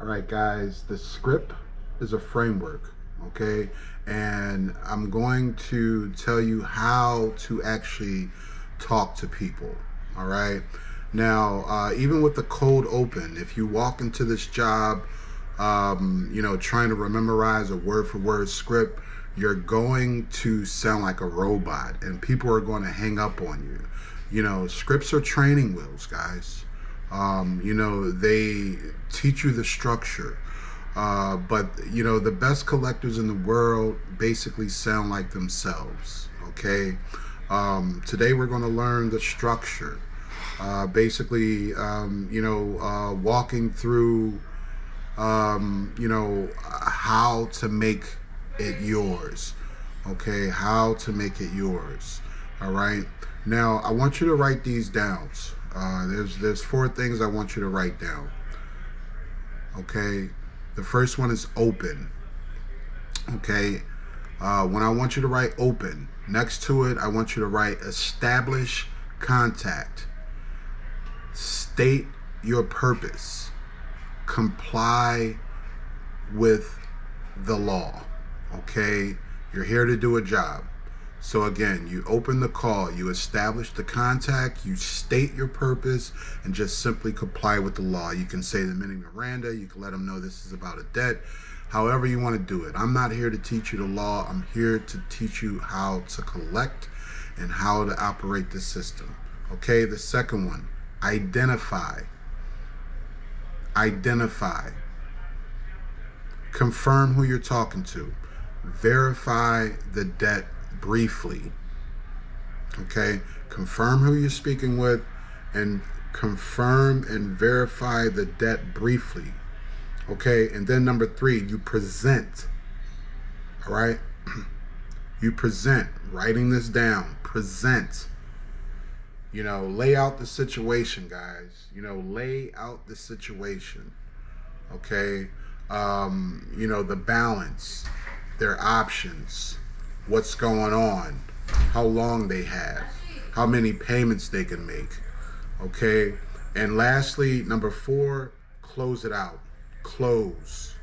All right, guys, the script is a framework, okay? And I'm going to tell you how to actually talk to people, all right? Now, even with the cold open, if you walk into this job, trying to memorize a word for word script, you're going to sound like a robot and people are going to hang up on you. Scripts are training wheels, guys. They teach you the structure. But the best collectors in the world basically sound like themselves, okay? Today we're going to learn the structure. Walking through, how to make it yours, okay? How to make it yours, all right? Now, I want you to write these down. There's 4 things I want you to write down. Okay, the first one is open. Okay, when I want you to write open, next to it, I want you to write establish contact. State your purpose. Comply with the law. Okay, you're here to do a job. So again, you open the call, you establish the contact, you state your purpose, and just simply comply with the law. You can say the mini Miranda, you can let them know this is about a debt, however you want to do it. I'm not here to teach you the law, I'm here to teach you how to collect and how to operate the system. Okay, the second one, identify. Identify. Confirm who you're talking to. Verify the debt briefly. Okay, confirm who you're speaking with and confirm and verify the debt briefly. Okay, and then number 3, you present. All right, you present. Writing this down, present. Lay out the situation, guys. Lay out the situation. Okay, the balance, their options, what's going on, how long they have, how many payments they can make. Okay, and lastly, number 4, close it out. Close.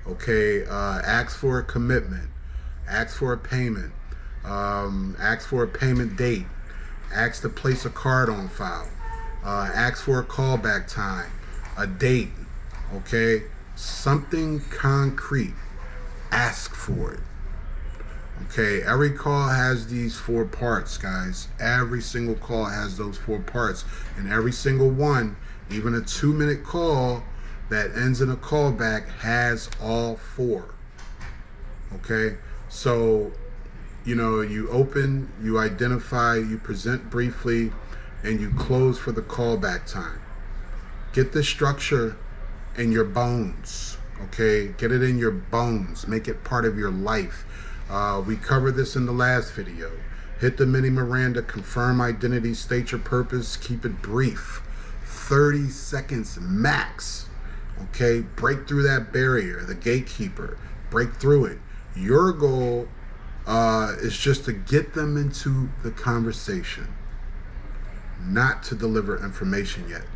Okay, ask for a commitment, ask for a payment, ask for a payment date, ask to place a card on file, ask for a callback time, a date. Okay, something concrete. Ask for it. Okay, every call has these 4 parts, guys. Every single call has those 4 parts, and every single one, even a 2-minute call that ends in a callback, has all 4. Okay, so you open, you identify, you present briefly, and you close for the callback time. Get the structure in your bones. Okay, get it in your bones. Make it part of your life. We covered this in the last video. Hit the mini Miranda, confirm identity, state your purpose, keep it brief. 30 seconds max. Okay, break through that barrier, the gatekeeper. Break through it. Your goal is just to get them into the conversation, not to deliver information yet.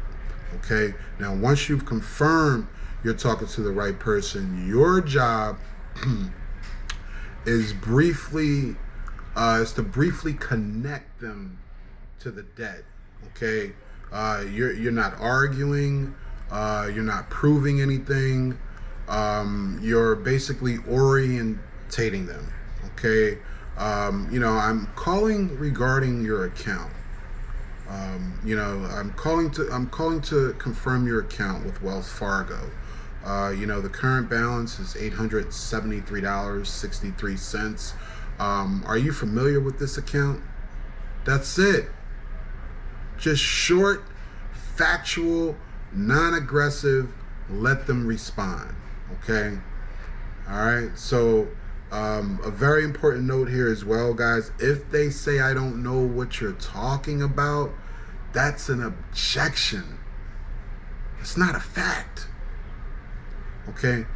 Okay, now once you've confirmed you're talking to the right person, your job is to briefly connect them to the debt. Okay, you're not arguing, you're not proving anything, you're basically orientating them. Okay, I'm calling regarding your account. I'm calling to confirm your account with Wells Fargo. The current balance is $873.63. Are you familiar with this account? That's it. Just short, factual, non-aggressive, let them respond. Okay? All right. So a very important note here as well, guys. If they say, I don't know what you're talking about, that's an objection. It's not a fact. Okay.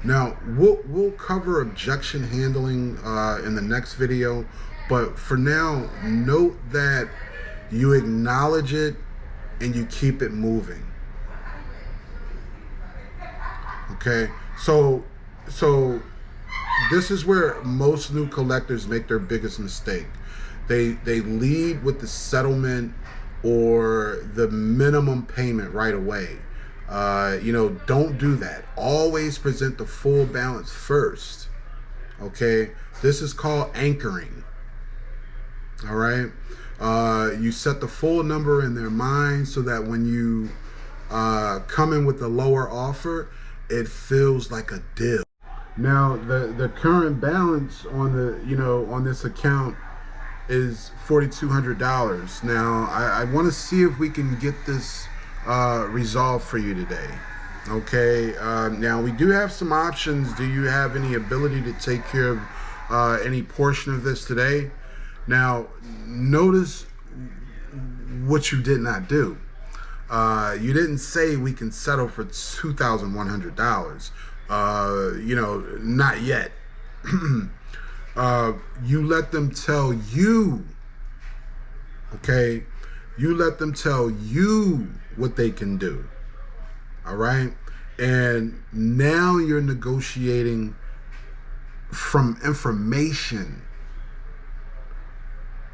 Now, we'll cover objection handling in the next video, but for now, note that you acknowledge it and you keep it moving. Okay, so this is where most new collectors make their biggest mistake. They lead with the settlement or the minimum payment right away. Don't do that. Always present the full balance first. Okay, this is called anchoring. All right, you set the full number in their mind so that when you come in with a lower offer, it feels like a deal. Now, the current balance on on this account is $4,200. Now, I want to see if we can get this resolved for you today. Okay. Now, we do have some options. Do you have any ability to take care of any portion of this today? Now, notice what you did not do. You didn't say we can settle for $2,100. Not yet. You let them tell you, okay? You let them tell you what they can do, all right? And now you're negotiating from information,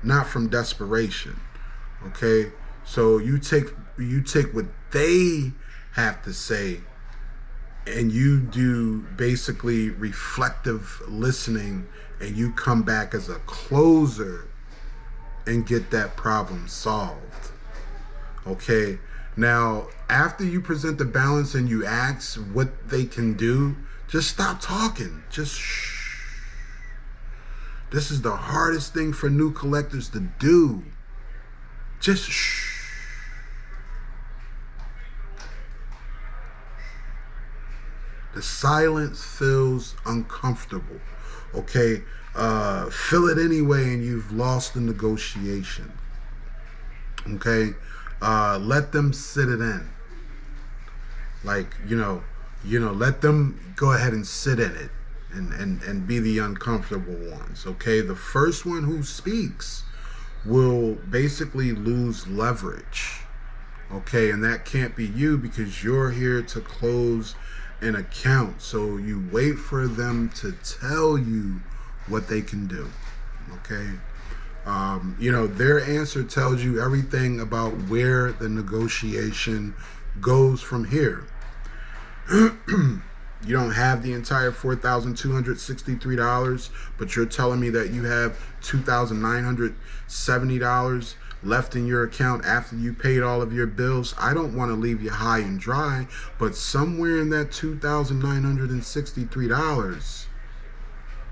not from desperation, okay? So you take what they have to say and you do basically reflective listening, and you come back as a closer and get that problem solved. Okay, now after you present the balance and you ask what they can do, just stop talking. Just shh. This is the hardest thing for new collectors to do. Just shh. The silence feels uncomfortable. Okay, feel it anyway, and you've lost the negotiation. Okay, let them sit it in. Like let them go ahead and sit in it, and be the uncomfortable ones. Okay, the first one who speaks will basically lose leverage. Okay, and that can't be you, because you're here to close an account. So you wait for them to tell you what they can do. Okay, their answer tells you everything about where the negotiation goes from here. You don't have the entire $4,263, but you're telling me that you have $2,970 left in your account after you paid all of your bills. I don't want to leave you high and dry, but somewhere in that $2,963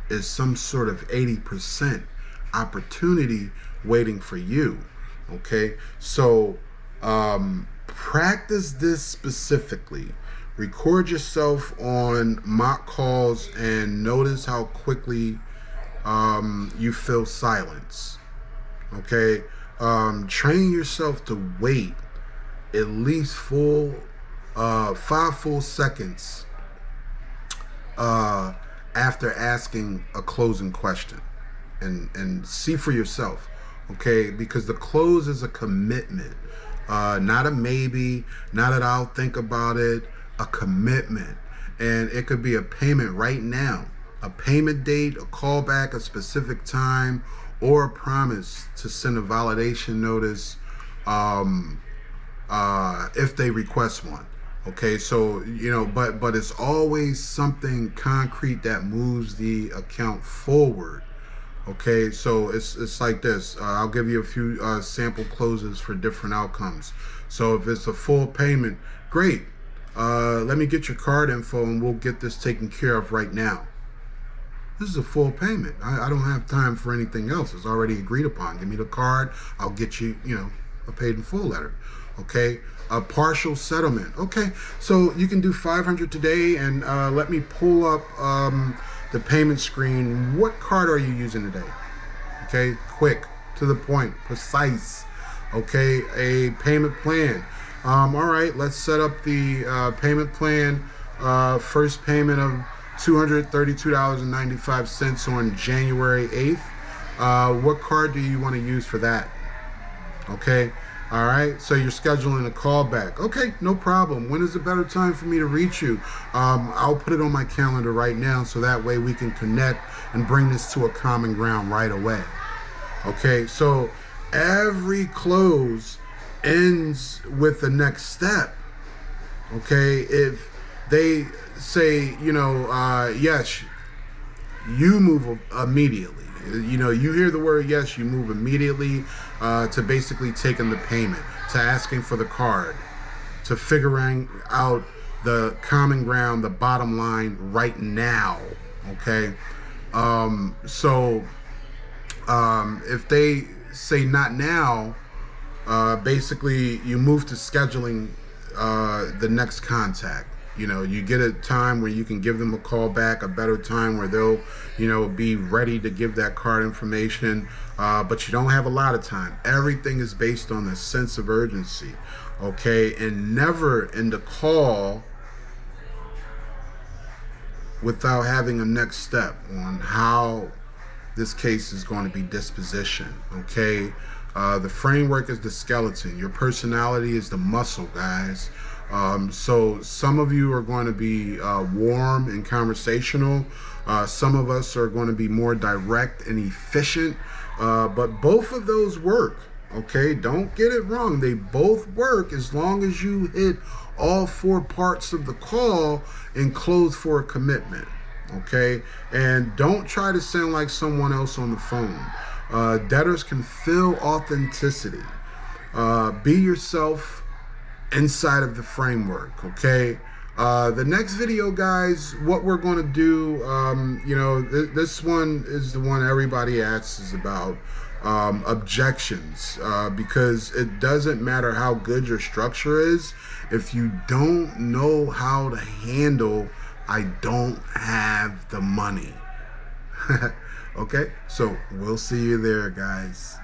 is some sort of 80% opportunity waiting for you. Okay, so practice this specifically. Record yourself on mock calls and notice how quickly you feel silence. Okay, train yourself to wait at least 5 full seconds after asking a closing question, and see for yourself. Okay, because the close is a commitment, not a maybe, not that I'll think about it. A commitment, and it could be a payment right now, a payment date, a callback, a specific time, or a promise to send a validation notice if they request one. Okay, so but it's always something concrete that moves the account forward. Okay, so it's like this. I'll give you a few sample closes for different outcomes. So if it's a full payment, great. Let me get your card info and we'll get this taken care of right now. This is a full payment. I don't have time for anything else. It's already agreed upon. Give me the card. I'll get you, a paid in full letter. Okay. A partial settlement. Okay. So you can do 500 today, and let me pull up the payment screen. What card are you using today? Okay. Quick, to the point, precise. Okay. A payment plan. All right, let's set up the payment plan. First payment of $232.95 on January 8th. What card do you want to use for that? Okay, All right, so you're scheduling a callback. Okay, no problem. When is a better time for me to reach you? I'll put it on my calendar right now so that way we can connect and bring this to a common ground right away. Okay, so every close ends with the next step. Okay, if they say, yes, you move immediately. You hear the word yes, you move immediately to basically taking the payment, to asking for the card, to figuring out the common ground, the bottom line right now. Okay, if they say not now, basically you move to scheduling the next contact. You get a time where you can give them a call back, a better time where they'll, be ready to give that card information. But you don't have a lot of time. Everything is based on a sense of urgency, okay? And never end the call without having a next step on how this case is going to be dispositioned, okay? The framework is the skeleton. Your personality is the muscle, guys. So some of you are going to be warm and conversational. Some of us are going to be more direct and efficient. But both of those work, okay? Don't get it wrong. They both work as long as you hit all 4 parts of the call and close for a commitment, okay? And don't try to sound like someone else on the phone. Debtors can feel authenticity. Be yourself inside of the framework, okay? The next video, guys, what we're going to do, this one is the one everybody asks about, objections, because it doesn't matter how good your structure is. If you don't know how to handle, I don't have the money. Okay, so we'll see you there, guys.